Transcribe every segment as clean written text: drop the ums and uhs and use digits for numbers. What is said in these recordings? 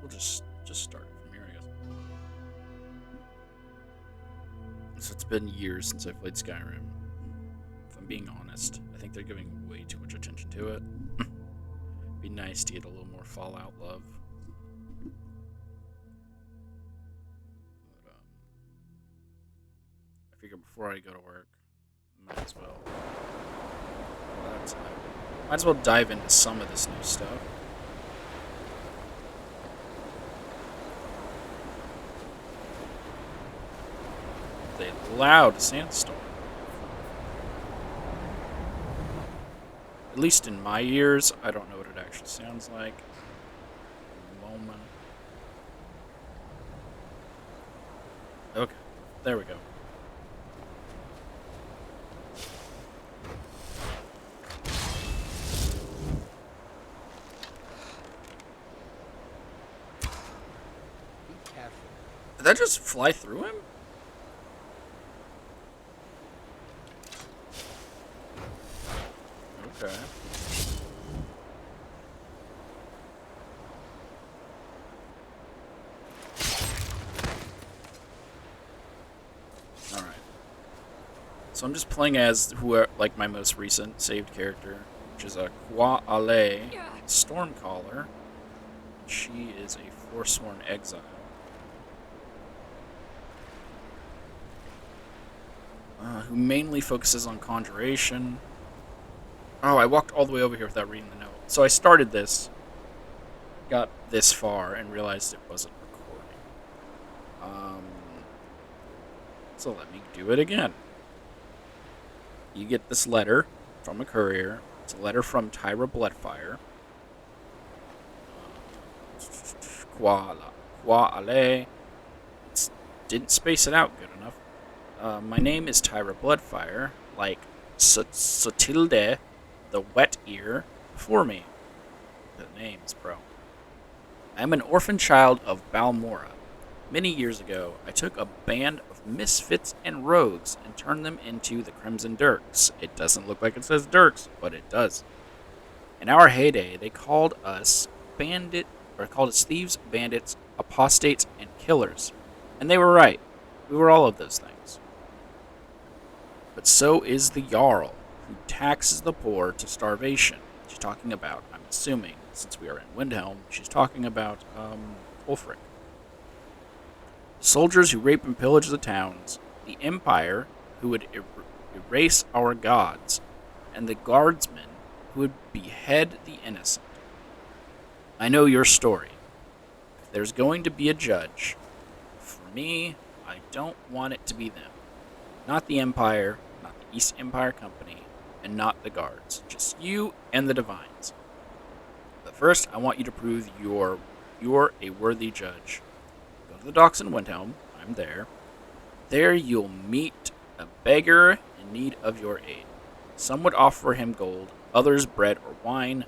We'll just start from here, I guess. So it's been years since I played Skyrim. If I'm being honest, I think they're giving way too much attention to it. Be nice to get a little more Fallout love. But, I figure before I go to work, might as well. Might as well dive into some of this new stuff. A loud sandstorm. At least in my ears, I don't know what it actually sounds like. Moment. Okay, there we go. Be careful. Did that just fly through him? Okay. Alright. So I'm just playing as like my most recent saved character, which is a Kwa Ale Stormcaller. She is a forsworn exile. Who mainly focuses on conjuration. Oh, I walked all the way over here without reading the note. So I started this, got this far, and realized it wasn't recording. So let me do it again. You get this letter from a courier. It's a letter from Tyra Bloodfire. Kwa Ale. Didn't space it out good enough. My name is Tyra Bloodfire, like Sotilde, the wet ear, before me. The names, bro. I am an orphan child of Balmora. Many years ago, I took a band of misfits and rogues and turned them into the Crimson Dirks. It doesn't look like it says Dirks, but it does. In our heyday, they called us thieves, bandits, apostates, and killers. And they were right. We were all of those things. But so is the Jarl, who taxes the poor to starvation. She's talking about, I'm assuming, since we are in Windhelm, she's talking about, Ulfric. Soldiers who rape and pillage the towns, the Empire, who would erase our gods, and the guardsmen, who would behead the innocent. I know your story. If there's going to be a judge, for me, I don't want it to be them. Not the Empire, not the East Empire Company, and not the guards. Just you and the Divines. But first, I want you to prove you're a worthy judge. Go to the docks in Windhelm. I'm there. There you'll meet a beggar in need of your aid. Some would offer him gold, others bread or wine.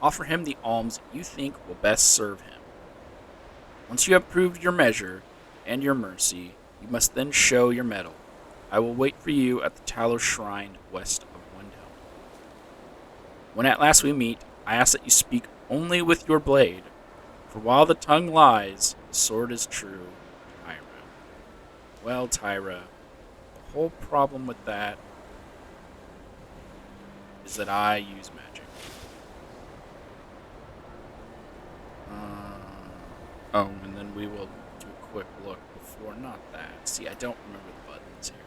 Offer him the alms you think will best serve him. Once you have proved your measure and your mercy, you must then show your mettle. I will wait for you at the Talos Shrine west of Windhelm. When at last we meet, I ask that you speak only with your blade, for while the tongue lies, the sword is true. Tyra. Well, Tyra, the whole problem with that is that I use magic. And then we will do a quick look before, not that. See, I don't remember the buttons here.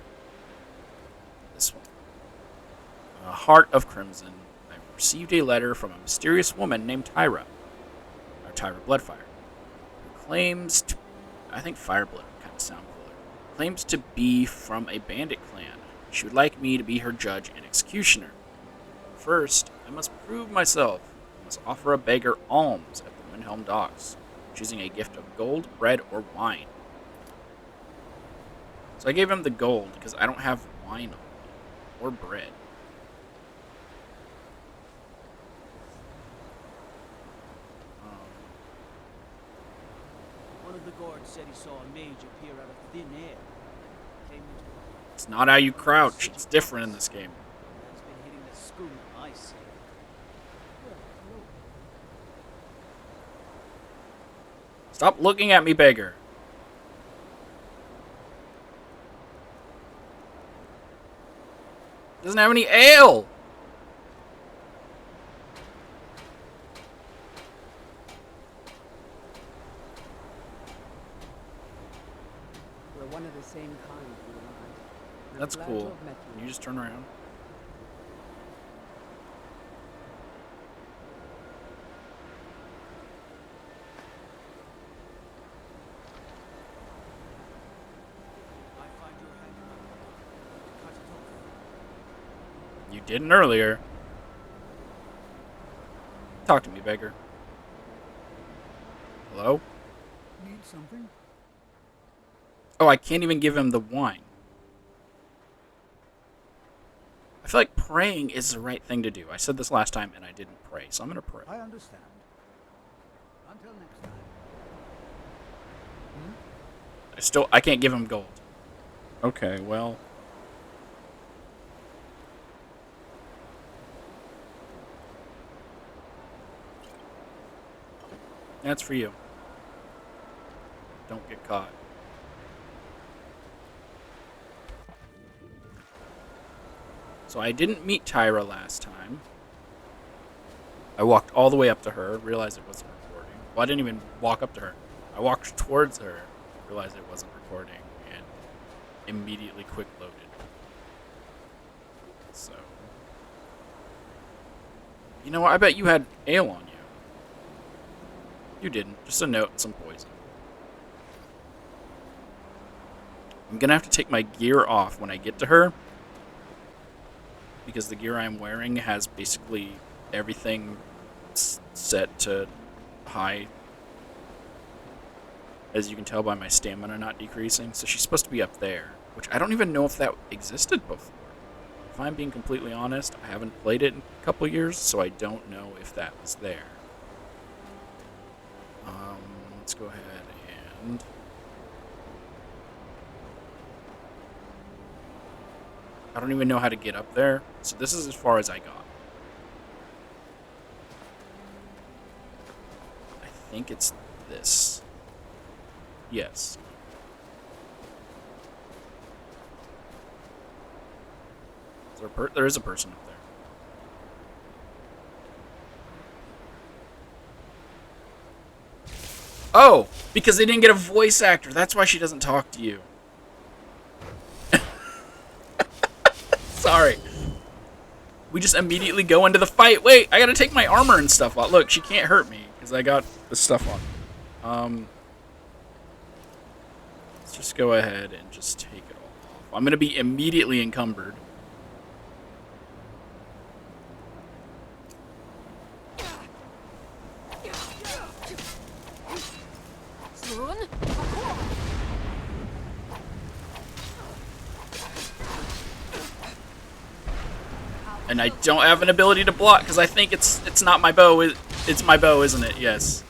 This one. Heart of Crimson. I've received a letter from a mysterious woman named Tyra, or Tyra Bloodfire, who claims to, I think Fireblood would kind of sound cooler, claims to be from a bandit clan. She would like me to be her judge and executioner. First, I must prove myself. I must offer a beggar alms at the Windhelm docks, choosing a gift of gold, bread, or wine. So I gave him the gold because I don't have wine on me, or bread. One of the guards said he saw a mage appear out of thin air. Came into It's not how you crouch. It's different in this game. That's been hitting the schooner, I say. Stop looking at me, beggar. Doesn't have any ale. We're one of the same kind, you and I. I'm That's glad cool. to have met Can you just turn around? I find your hand up. Cut it off. You didn't earlier. Talk to me, beggar. Hello? Need something? Oh, I can't even give him the wine. I feel like praying is the right thing to do. I said this last time and I didn't pray, so I'm going to pray. I understand. Until next time. I can't give him gold. Okay, well. That's for you. Don't get caught. So I didn't meet Tyra last time. I walked all the way up to her, realized it wasn't recording. Well, I didn't even walk up to her. I walked towards her, realized it wasn't recording, and immediately quick loaded. So. You know what? I bet you had ale on you. You didn't. Just a note and some poison. I'm gonna have to take my gear off when I get to her, because the gear I'm wearing has basically everything set to high, as you can tell by my stamina not decreasing. So she's supposed to be up there, which I don't even know if that existed before. If I'm being completely honest, I haven't played it in a couple years, so I don't know if that was there. Let's go ahead and... I don't even know how to get up there, so this is as far as I got. I think it's this. Yes. There is a person up there. Oh, because they didn't get a voice actor. That's why she doesn't talk to you. Sorry. We just immediately go into the fight. Wait, I gotta take my armor and stuff off. Look, she can't hurt me because I got the stuff on. Let's just go ahead and just take it all off. I'm gonna be immediately encumbered. And I don't have an ability to block because I think it's not my bow. It's my bow, isn't it? Yes.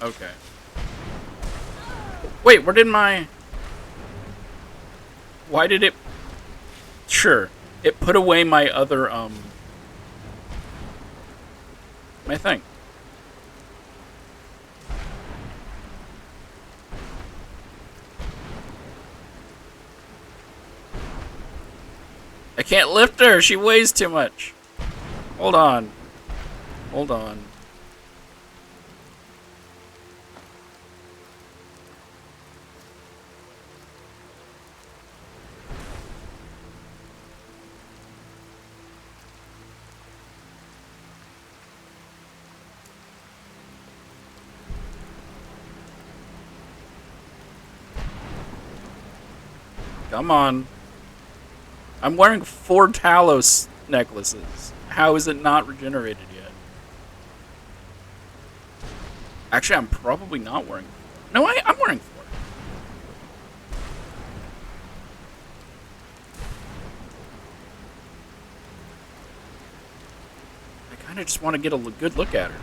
Okay. Wait, where did my... Why did it... Sure. It put away my other, my thing. I can't lift her. She weighs too much. Hold on. Hold on. Come on. I'm wearing 4 Talos necklaces. How is it not regenerated yet? Actually, I'm probably not wearing 4. No, I'm wearing 4. I kind of just want to get a good look at her.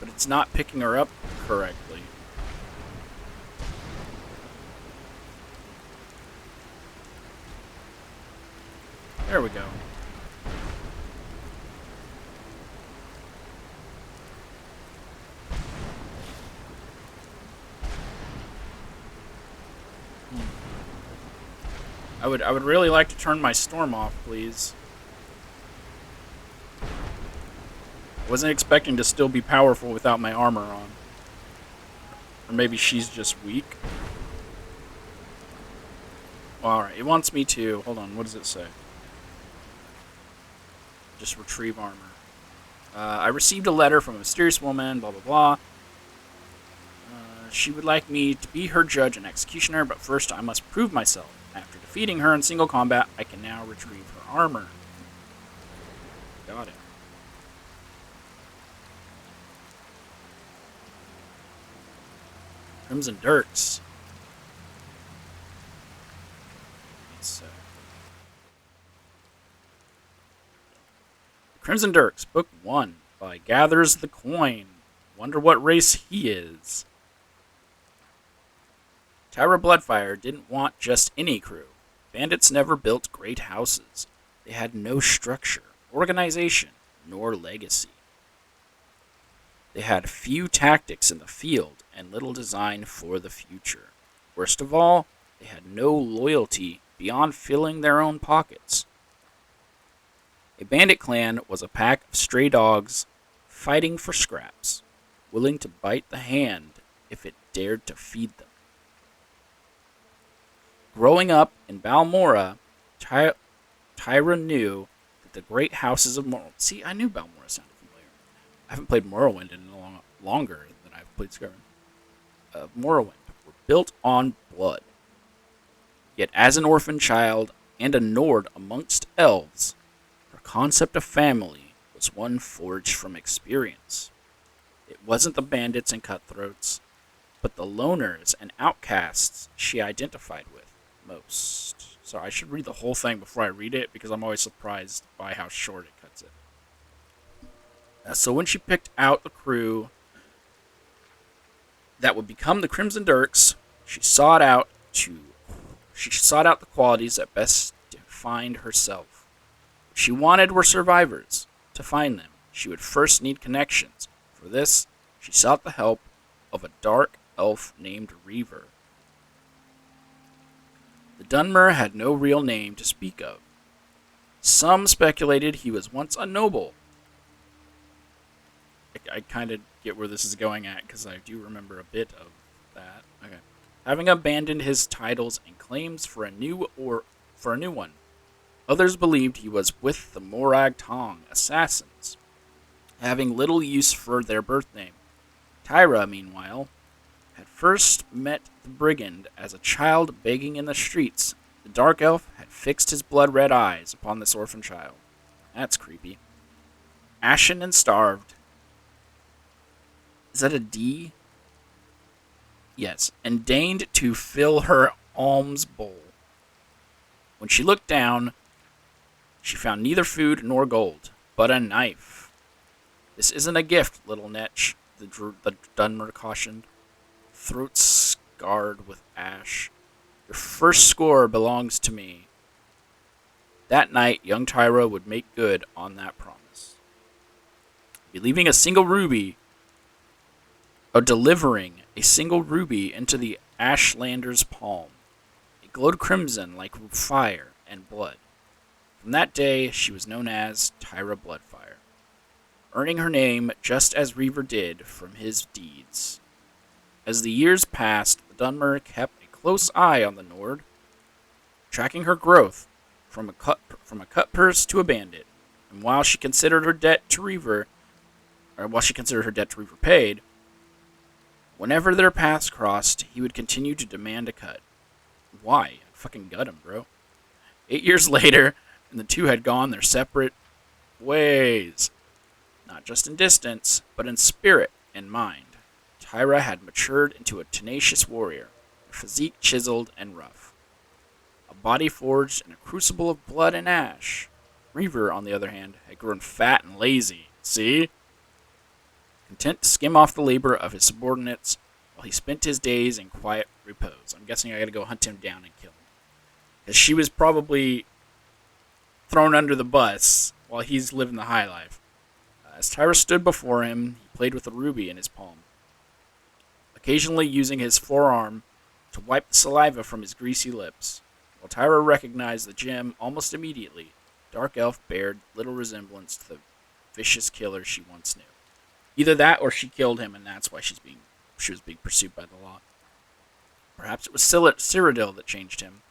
But it's not picking her up correctly. There we go. I would really like to turn my storm off, please. I wasn't expecting to still be powerful without my armor on. Or maybe she's just weak. Well, alright, it wants me to... Hold on, what does it say? Just retrieve armor. I received a letter from a mysterious woman, blah, blah, blah. She would like me to be her judge and executioner, but first I must prove myself. After defeating her in single combat, I can now retrieve her armor. Got it. Crimson Dirks. Crimson Dirks, Book 1, by Gathers the Coin. Wonder what race he is. Tyra Bloodfire didn't want just any crew. Bandits never built great houses. They had no structure, organization, nor legacy. They had few tactics in the field and little design for the future. Worst of all, they had no loyalty beyond filling their own pockets. A bandit clan was a pack of stray dogs fighting for scraps, willing to bite the hand if it dared to feed them. Growing up in Balmora, Tyra knew that the great houses of Morrowind... See, I knew Balmora sounded familiar. I haven't played Morrowind in longer than I've played Skyrim. Morrowind were built on blood. Yet as an orphan child and a Nord amongst elves, her concept of family was one forged from experience. It wasn't the bandits and cutthroats, but the loners and outcasts she identified with most. So I should read the whole thing before I read it, because I'm always surprised by how short it cuts it. So when she picked out the crew that would become the Crimson Dirks, she sought out the qualities that best defined herself. What she wanted were survivors. To find them, she would first need connections. For this, she sought the help of a dark elf named Reaver. The Dunmer had no real name to speak of. Some speculated he was once a noble. I kind of get where this is going at, because I do remember a bit of that. Okay. Having abandoned his titles and claims for a new one, others believed he was with the Morag Tong assassins, having little use for their birth name. Tyra, meanwhile, had first met the brigand as a child begging in the streets. The dark elf had fixed his blood-red eyes upon this orphan child. That's creepy. Ashen and starved. Is that a D? Yes, and deigned to fill her alms bowl. When she looked down, she found neither food nor gold, but a knife. This isn't a gift, little Netch, the Dunmer cautioned, throat scarred with ash. Your first score belongs to me. That night, young Tyra would make good on that promise. Delivering a single ruby into the Ashlander's palm. It glowed crimson like fire and blood. From that day, she was known as Tyra Bloodfire, earning her name just as Reaver did from his deeds. As the years passed, the Dunmer kept a close eye on the Nord, tracking her growth from a cut purse to a bandit. And while she considered her debt to Reaver paid, whenever their paths crossed, he would continue to demand a cut. Why? Fucking gut him, bro. 8 years later, and the two had gone their separate ways. Not just in distance, but in spirit and mind. Tyra had matured into a tenacious warrior, her physique chiseled and rough. A body forged in a crucible of blood and ash. Reaver, on the other hand, had grown fat and lazy. See? Content to skim off the labor of his subordinates while he spent his days in quiet repose. I'm guessing I gotta go hunt him down and kill him. Because she was probably thrown under the bus while he's living the high life. As Tyra stood before him, he played with a ruby in his palm, occasionally using his forearm to wipe the saliva from his greasy lips. While Tyra recognized the gem almost immediately, Dark Elf bared little resemblance to the vicious killer she once knew. Either that or she killed him and that's why she was being pursued by the law. Perhaps it was Cyrodiil that changed him.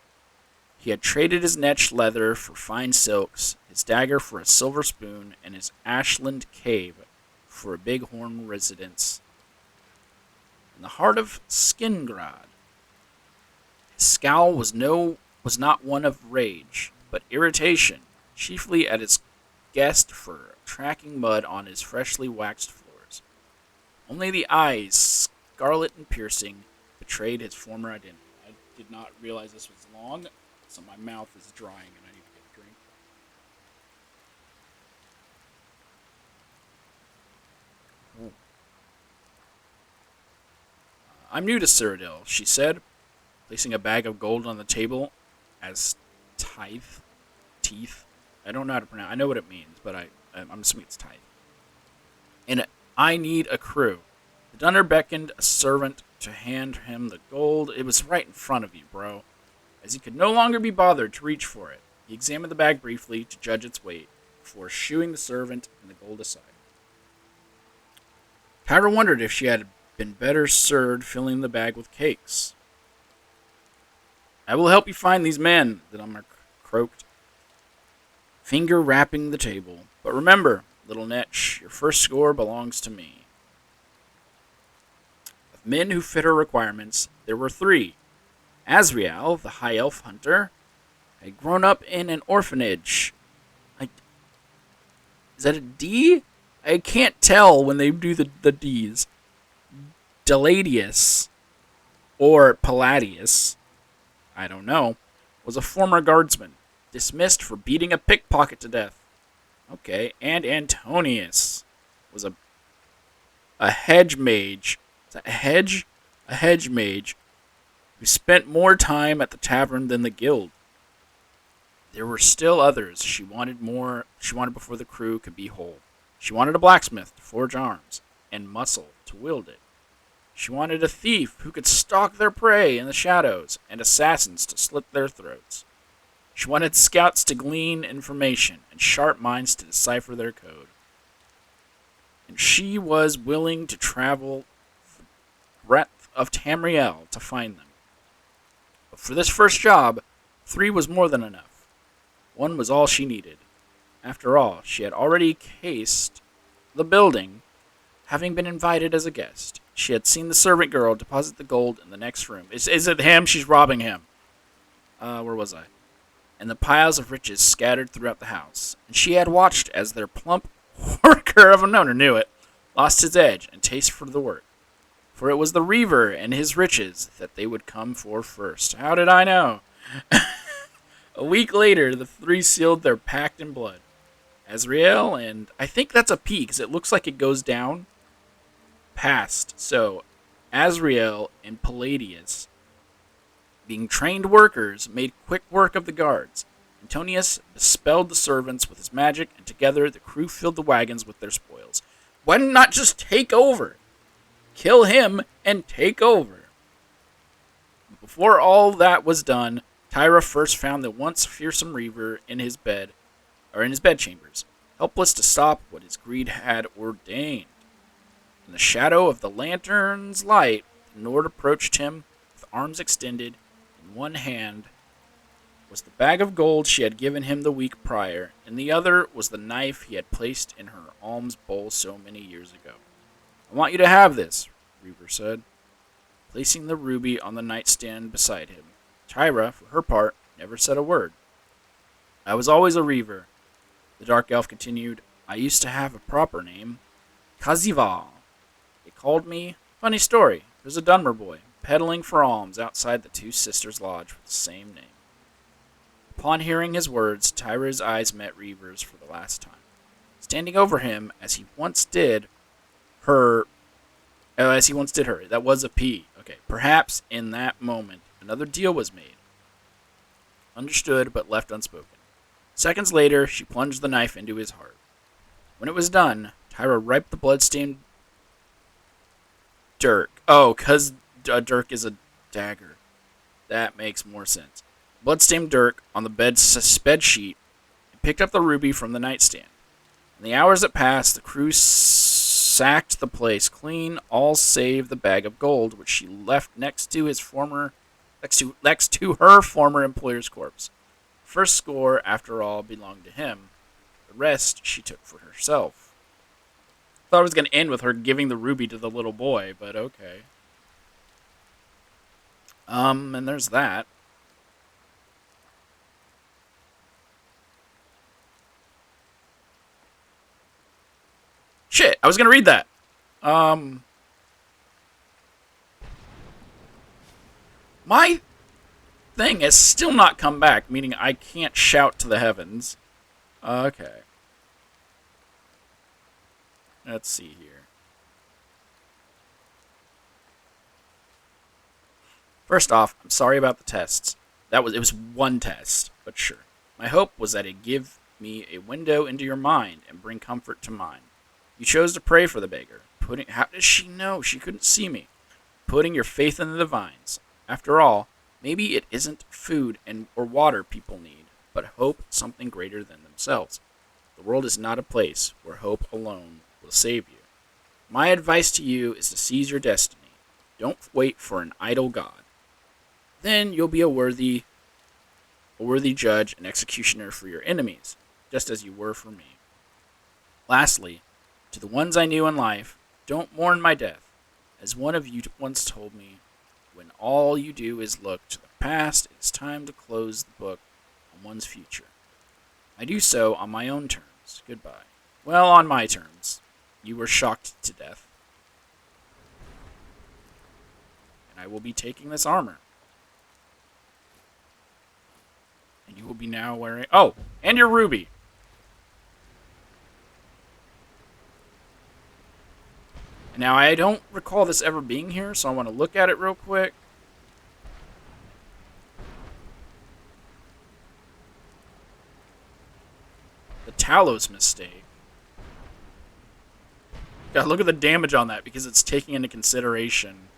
He had traded his netched leather for fine silks, his dagger for a silver spoon, and his ashland cave for a bighorn residence in the heart of Skingrad. His scowl was not one of rage, but irritation, chiefly at his guest for tracking mud on his freshly waxed floors. Only the eyes, scarlet and piercing, betrayed his former identity. I did not realize this was long, so my mouth is drying and I need to get a drink. I'm new to Cyrodiil, she said, placing a bag of gold on the table as teeth. I don't know how to pronounce it. I know what it means, but I'm assuming it's tithe. And I need a crew. The Dunner beckoned a servant to hand him the gold. It was right in front of you, bro. As he could no longer be bothered to reach for it, he examined the bag briefly to judge its weight, before shooing the servant and the gold aside. Tyra wondered if she had been better served filling the bag with cakes. I will help you find these men, the Dunmer croaked, finger rapping the table. But remember, little Netch, your first score belongs to me. Of men who fit her requirements, there were 3. Azrael, the high elf hunter, had grown up in an orphanage. Is that a D? I can't tell when they do the D's. Deladius, or Palladius, I don't know, was a former guardsman, dismissed for beating a pickpocket to death. Okay, and Antonius was a hedge mage. Is that a hedge? A hedge mage who spent more time at the tavern than the guild. There were still others she wanted before the crew could be whole. She wanted a blacksmith to forge arms, and muscle to wield it. She wanted a thief who could stalk their prey in the shadows, and assassins to slit their throats. She wanted scouts to glean information, and sharp minds to decipher their code. And she was willing to travel the breadth of Tamriel to find them. But for this first job, 3 was more than enough. 1 was all she needed. After all, she had already cased the building, having been invited as a guest. She had seen the servant girl deposit the gold in the next room. Is it him? She's robbing him. Where was I? And the piles of riches scattered throughout the house. And she had watched as their plump worker of an owner knew it, lost his edge and taste for the work. For it was the Reaver and his riches that they would come for first. How did I know? A week later, the 3 sealed their pact in blood. Azrael, and I think that's a P because it looks like it goes down past. So, Azrael and Palladius, being trained workers, made quick work of the guards. Antonius dispelled the servants with his magic, and together the crew filled the wagons with their spoils. Why not just take over? Kill him and take over. Before all that was done, Tyra first found the once fearsome Reaver in his bedchambers, helpless to stop what his greed had ordained. In the shadow of the lantern's light, the Nord approached him with arms extended. In one hand was the bag of gold she had given him the week prior, and the other was the knife he had placed in her alms bowl so many years ago. I want you to have this, Reaver said, placing the ruby on the nightstand beside him. Tyra, for her part, never said a word. I was always a Reaver, the Dark Elf continued. I used to have a proper name, Kazival. They called me, funny story, there's a Dunmer boy, peddling for alms outside the 2 sisters' lodge with the same name. Upon hearing his words, Tyra's eyes met Reaver's for the last time. Standing over him, as he once did her, that was a P. Okay, perhaps in that moment, another deal was made. Understood, but left unspoken. Seconds later, she plunged the knife into his heart. When it was done, Tyra wiped the bloodstained Dirk. Oh, because Dirk is a dagger. That makes more sense. Bloodstained Dirk on the bed sheet and picked up the ruby from the nightstand. In the hours that passed, the crew sacked the place clean, all save the bag of gold, which she left next to her former employer's corpse. First score, after all, belonged to him. The rest she took for herself. Thought it was going to end with her giving the ruby to the little boy, but okay. And there's that. Shit, I was gonna read that. My thing has still not come back, meaning I can't shout to the heavens. Okay. Let's see here. First off, I'm sorry about the tests. It was one test, but sure. My hope was that it'd give me a window into your mind and bring comfort to mine. You chose to pray for the beggar. How does she know? She couldn't see me. Putting your faith in the divines. After all, maybe it isn't food or water people need, but hope, something greater than themselves. The world is not a place where hope alone will save you. My advice to you is to seize your destiny. Don't wait for an idle god. Then you'll be a worthy judge and executioner for your enemies, just as you were for me. Lastly, to the ones I knew in life, don't mourn my death. As one of you once told me, when all you do is look to the past, it's time to close the book on one's future. I do so on my own terms. Goodbye. Well, on my terms. You were shocked to death. And I will be taking this armor. And you will be now wearing... Oh, and your ruby. Now, I don't recall this ever being here, so I want to look at it real quick. The Talos mistake. God, look at the damage on that, because it's taking into consideration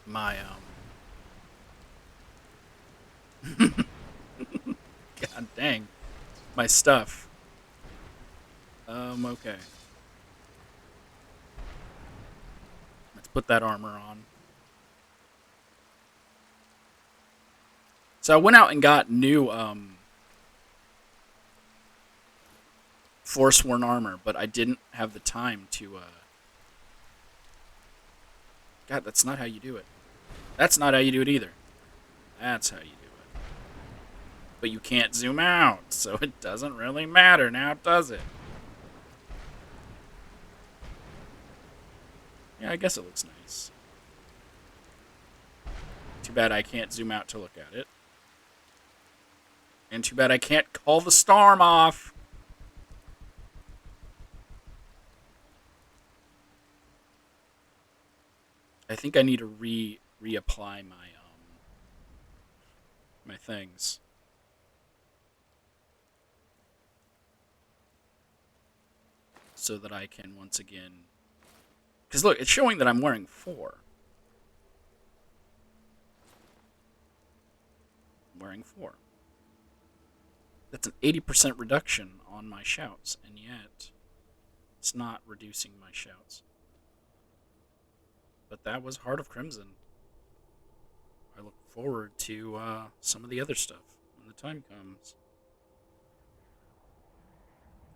my, God dang. My stuff. Okay. Put that armor on. So I went out and got new Forsworn armor, but I didn't have the time to God, that's not how you do it. That's not how you do it either. That's how you do it. But you can't zoom out, so it doesn't really matter now, does it? Yeah, I guess it looks nice. Too bad I can't zoom out to look at it. And too bad I can't call the storm off. I think I need to reapply my my things. So that I can once again... Because look, it's showing that I'm wearing 4. I'm wearing 4. That's an 80% reduction on my shouts, and yet it's not reducing my shouts. But that was Heart of Crimson. I look forward to some of the other stuff when the time comes.